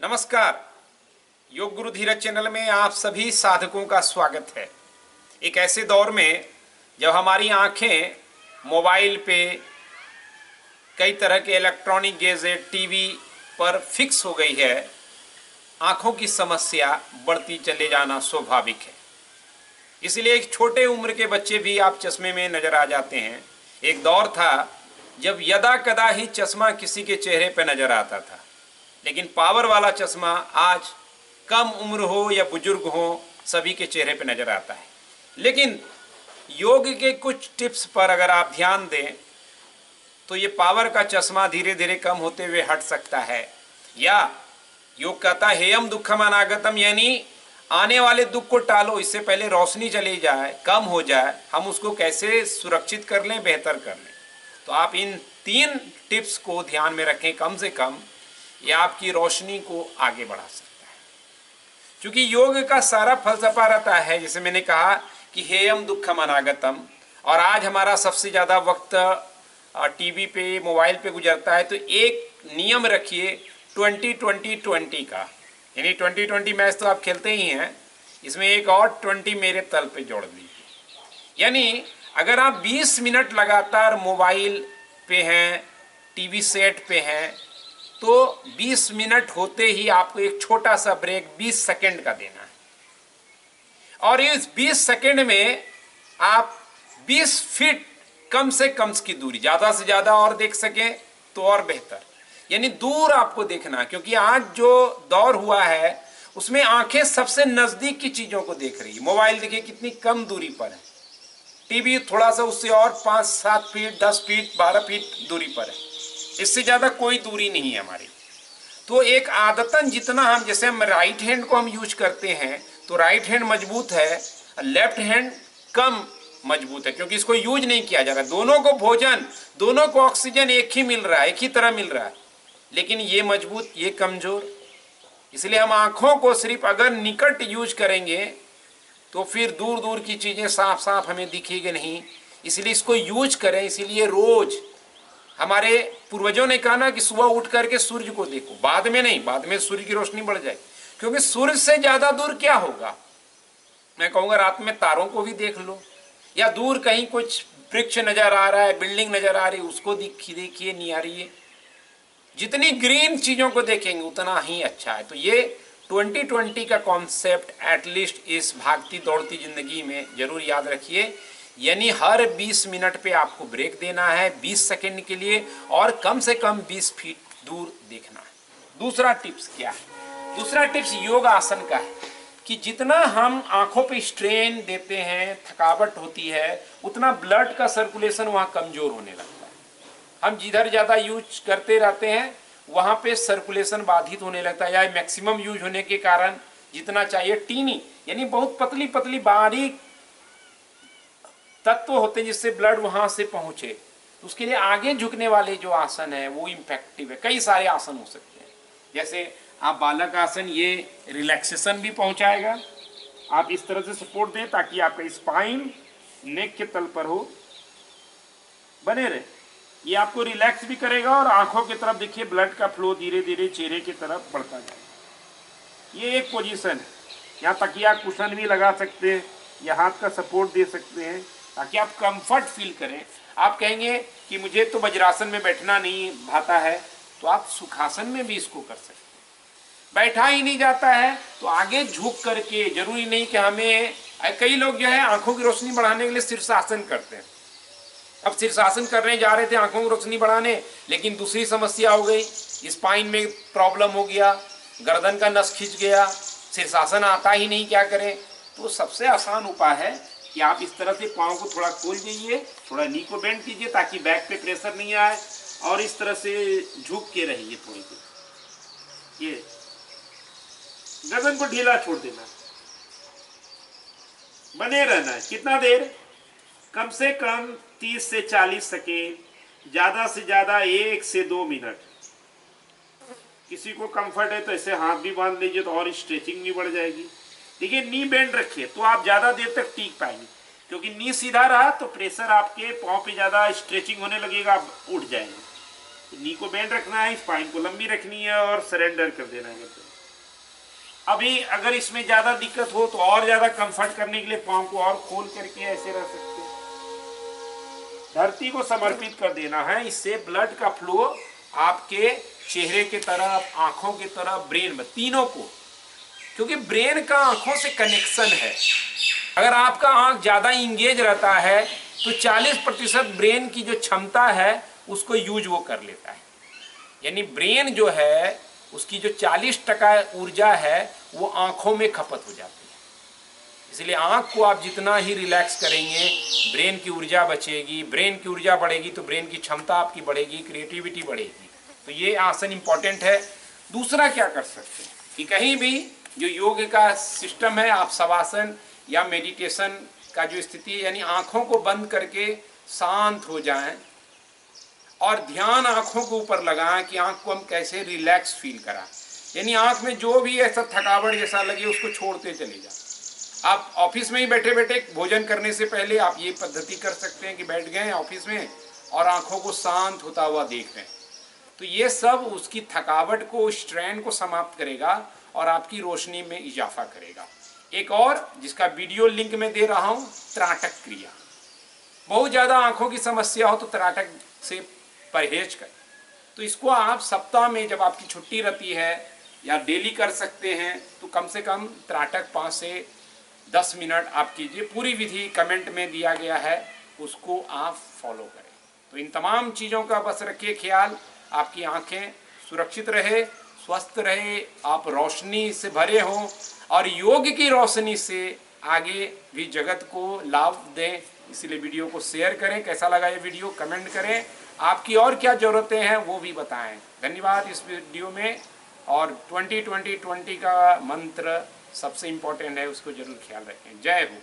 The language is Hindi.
नमस्कार। योग गुरु धीरज चैनल में आप सभी साधकों का स्वागत है। एक ऐसे दौर में जब हमारी आंखें मोबाइल पे, कई तरह के इलेक्ट्रॉनिक गैजेट, टीवी पर फिक्स हो गई है, आंखों की समस्या बढ़ती चले जाना स्वाभाविक है। इसलिए एक छोटे उम्र के बच्चे भी आप चश्मे में नजर आ जाते हैं। एक दौर था जब यदा कदा ही चश्मा किसी के चेहरे पर नजर आता था, लेकिन पावर वाला चश्मा आज कम उम्र हो या बुजुर्ग हो, सभी के चेहरे पर नजर आता है। लेकिन योग के कुछ टिप्स पर अगर आप ध्यान दें तो ये पावर का चश्मा धीरे धीरे कम होते हुए हट सकता है। या योग कहता है हेयम दुखम अनागतम, यानी आने वाले दुख को टालो, इससे पहले रोशनी चली जाए, कम हो जाए, हम उसको कैसे सुरक्षित कर लें, बेहतर कर लें। तो आप इन 3 टिप्स को ध्यान में रखें। कम से कम ये आपकी रोशनी को आगे बढ़ा सकता है, क्योंकि योग का सारा फलसफा रहता है, जैसे मैंने कहा कि हेयम दुखम अनागतम। और आज हमारा सबसे ज़्यादा वक्त टीवी पे, मोबाइल पे गुजरता है। तो एक नियम रखिए 20-20-20 का, यानी 20-20 मैच तो आप खेलते ही हैं, इसमें एक और 20 मेरे तल पे जोड़ दीजिए। यानी अगर आप 20 मिनट लगातार मोबाइल पे हैं, टीवी सेट पे हैं, तो 20 मिनट होते ही आपको एक छोटा सा ब्रेक 20 सेकंड का देना है। और इस 20 सेकंड में आप 20 फीट कम से कम की दूरी, ज्यादा से ज्यादा और देख सकें तो और बेहतर, यानी दूर आपको देखना। क्योंकि आज जो दौर हुआ है उसमें आंखें सबसे नजदीक की चीजों को देख रही है। मोबाइल देखिए कितनी कम दूरी पर है, टीवी थोड़ा सा उससे और 5-7 फीट, 10 फीट, 12 फीट दूरी पर है, इससे ज्यादा कोई दूरी नहीं है हमारी। तो एक आदतन जितना हम, जैसे हम राइट हैंड को हम यूज करते हैं तो राइट हैंड मजबूत है, लेफ्ट हैंड कम मजबूत है, क्योंकि इसको यूज नहीं किया जा रहा। दोनों को भोजन, दोनों को ऑक्सीजन एक ही मिल रहा है, एक ही तरह मिल रहा है, लेकिन ये मजबूत, ये कमजोर। इसलिए हम आंखों को सिर्फ अगर निकट यूज करेंगे तो फिर दूर दूर की चीजें साफ साफ हमें दिखेगी नहीं। इसलिए इसको यूज करें। इसीलिए रोज हमारे पूर्वजों ने कहा ना कि सुबह उठ करके सूर्य को देखो, बाद में नहीं, बाद में सूर्य की रोशनी बढ़ जाए, क्योंकि सूर्य से ज्यादा दूर क्या होगा। मैं कहूँगा रात में तारों को भी देख लो, या दूर कहीं कुछ वृक्ष नजर आ रहा है, बिल्डिंग नजर आ रही है, उसको देखिए, नहीं आ रही है। जितनी ग्रीन चीजों को देखेंगे उतना ही अच्छा है। तो ये 20-20 का कॉन्सेप्ट एटलीस्ट इस भागती दौड़ती जिंदगी में जरूर याद रखिए। यानी हर 20 मिनट पे आपको ब्रेक देना है 20 सेकंड के लिए, और कम से कम 20 फीट दूर देखना है। दूसरा टिप्स क्या है? दूसरा टिप्स योग आसन का है कि जितना हम आंखों पे स्ट्रेन देते हैं, थकावट होती है, उतना ब्लड का सर्कुलेशन वहां कमजोर होने लगता है। हम जिधर ज्यादा यूज करते रहते हैं वहां पे सर्कुलेशन बाधित होने लगता है, या मैक्सिमम यूज होने के कारण जितना चाहिए टीनी, यानी बहुत पतली पतली बारीक तत्व होते हैं जिससे ब्लड वहां से पहुंचे। तो उसके लिए आगे झुकने वाले जो आसन है वो इम्पैक्टिव है। कई सारे आसन हो सकते हैं, जैसे आप बालक आसन, ये रिलैक्सेशन भी पहुंचाएगा। आप इस तरह से सपोर्ट दें ताकि आपका स्पाइन नेक के तल पर हो, बने रहे। ये आपको रिलैक्स भी करेगा और आंखों की तरफ देखिए ब्लड का फ्लो धीरे धीरे चेहरे की तरफ बढ़ता जाएगा। ये एक पोजीशन है। यहाँ तकिया कुशन भी लगा सकते हैं, या हाथ का सपोर्ट दे सकते हैं ताकि आप कंफर्ट फील करें। आप कहेंगे कि मुझे तो वज्रासन में बैठना नहीं भाता है, तो आप सुखासन में भी इसको कर सकते हैं। बैठा ही नहीं जाता है तो आगे झुक करके, जरूरी नहीं कि हमें, कई लोग जो है आंखों की रोशनी बढ़ाने के लिए शीर्षासन करते हैं। अब शीर्षासन करने जा रहे थे आंखों की रोशनी बढ़ाने, लेकिन दूसरी समस्या हो गई, स्पाइन में प्रॉब्लम हो गया, गर्दन का नस खिंच गया, शीर्षासन आता ही नहीं, क्या करें। तो सबसे आसान उपाय है कि आप इस तरह से पाँव को थोड़ा खोल जाइए, थोड़ा नी को बेंड कीजिए ताकि बैक पे प्रेशर नहीं आए, और इस तरह से झुक के रहिए थोड़ी देर। ये गर्दन को ढीला छोड़ देना, बने रहना है। कितना देर? कम से कम 30 से 40 सेकेंड, ज्यादा से ज्यादा 1 से 2 मिनट। किसी को कंफर्ट है तो ऐसे हाथ भी बांध लीजिए तो और स्ट्रेचिंग भी बढ़ जाएगी। देखिए नी बेंड रखिए तो आप ज्यादा देर तक टिक पाएंगे, क्योंकि नी सीधा रहा तो प्रेशर आपके पाँव पे ज्यादा स्ट्रेचिंग होने लगेगा, आप उठ जाएंगे। नी को बैंड रखना है, स्पाइन को लंबी रखनी है और सरेंडर कर देना है। अभी अगर इसमें ज़्यादा दिक्कत हो तो और ज़्यादा कंफर्ट करने के लिए पाँव को और खोल करके ऐसे रह सकते हैं। धरती को समर्पित कर देना है, इससे ब्लड का फ्लो आपके चेहरे की तरफ, आंखों की तरफ, ब्रेन में, तीनों को, क्योंकि ब्रेन का आंखों से कनेक्शन है। अगर आपका आंख ज़्यादा इंगेज रहता है तो 40% ब्रेन की जो क्षमता है उसको यूज वो कर लेता है। यानी ब्रेन जो है उसकी जो 40% ऊर्जा है वो आंखों में खपत हो जाती है। इसलिए आंख को आप जितना ही रिलैक्स करेंगे, ब्रेन की ऊर्जा बचेगी, ब्रेन की ऊर्जा बढ़ेगी तो ब्रेन की क्षमता आपकी बढ़ेगी, क्रिएटिविटी बढ़ेगी। तो ये आसन इंपॉर्टेंट है। दूसरा क्या कर सकते हैं कि कहीं भी जो योग का सिस्टम है, आप शवासन या मेडिटेशन का जो स्थिति है, यानी आंखों को बंद करके शांत हो जाएं और ध्यान आंखों के ऊपर लगाएं कि आंख को हम कैसे रिलैक्स फील कराएं। यानी आंख में जो भी ऐसा थकावट जैसा लगे उसको छोड़ते चले जाएं। आप ऑफिस में ही बैठे बैठे भोजन करने से पहले आप ये पद्धति कर सकते हैं कि बैठ गए ऑफिस में और आंखों को शांत होता हुआ देख रहे हैं। तो ये सब उसकी थकावट को, स्ट्रेन को समाप्त करेगा और आपकी रोशनी में इजाफा करेगा। एक और जिसका वीडियो लिंक में दे रहा हूँ, त्राटक क्रिया। बहुत ज़्यादा आंखों की समस्या हो तो त्राटक से परहेज करें। तो इसको आप सप्ताह में जब आपकी छुट्टी रहती है या डेली कर सकते हैं तो कम से कम त्राटक 5 से 10 मिनट आप कीजिए। पूरी विधि कमेंट में दिया गया है, उसको आप फॉलो करें। तो इन तमाम चीज़ों का बस रखिए ख्याल, आपकी आंखें सुरक्षित रहे, स्वस्थ रहे, आप रोशनी से भरे हों और योग की रोशनी से आगे भी जगत को लाभ दें। इसलिए वीडियो को शेयर करें। कैसा लगा ये वीडियो कमेंट करें। आपकी और क्या ज़रूरतें हैं वो भी बताएं। धन्यवाद इस वीडियो में। और 20-20-20 का मंत्र सबसे इम्पोर्टेंट है, उसको जरूर ख्याल रखें। जय हो।